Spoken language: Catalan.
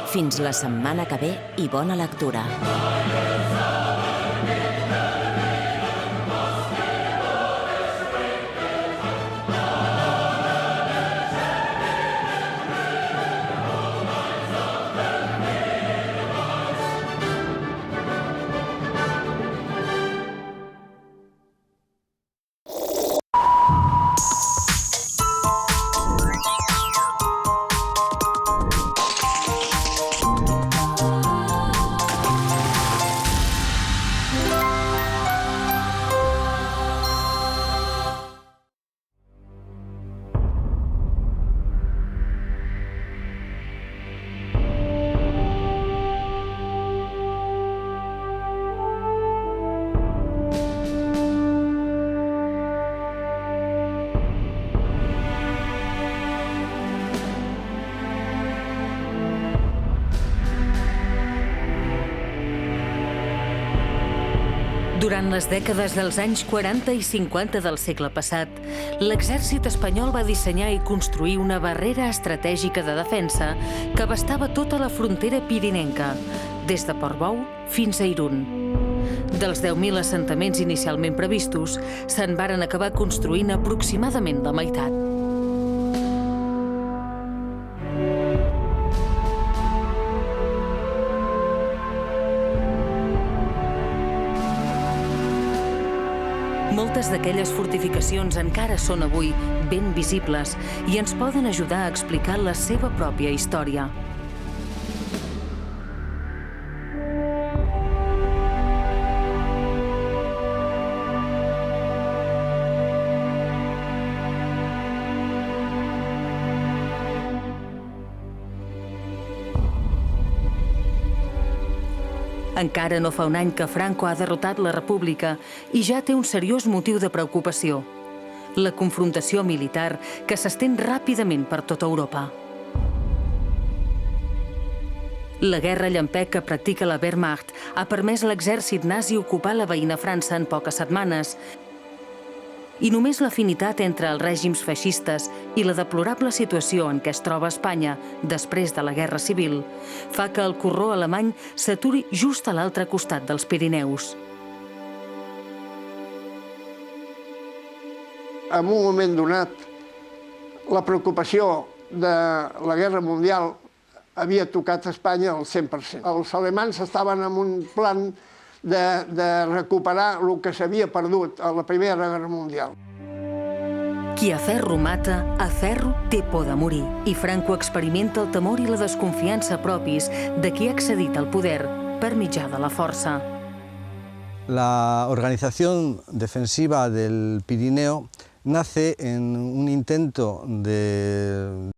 Fins la setmana que ve i bona lectura. Durant les dècades dels anys 40 i 50 del segle passat, l'exèrcit espanyol va dissenyar i construir una barrera estratègica de defensa que abastava tota la frontera pirinenca, des de Portbou fins a Irún. Dels 10.000 assentaments inicialment previstos, se'n varen acabar construint aproximadament la meitat. Moltes d'aquelles fortificacions encara són avui ben visibles i ens poden ajudar a explicar la seva pròpia història. Encara no fa un any que Franco ha derrotat la República i ja té un seriós motiu de preocupació: la confrontació militar que s'estén ràpidament per tota Europa. La guerra llampec que practica la Wehrmacht ha permès a l'exèrcit nazi ocupar la veïna França en poques setmanes, i només l'afinitat entre els règims feixistes i la deplorable situació en què es troba Espanya després de la Guerra Civil fa que el corró alemany s'aturi just a l'altre costat dels Pirineus. En un moment donat, la preocupació de la Guerra Mundial havia tocat Espanya al 100%. Els alemanys estaven en un plan de recuperar el que s'havia perdut a la Primera Guerra Mundial. Qui a ferro mata, a ferro té por de morir. I Franco experimenta el temor i la desconfiança propis de qui ha accedit al poder per mitjà de la força. La organización defensiva del Pirineo nace en un intento de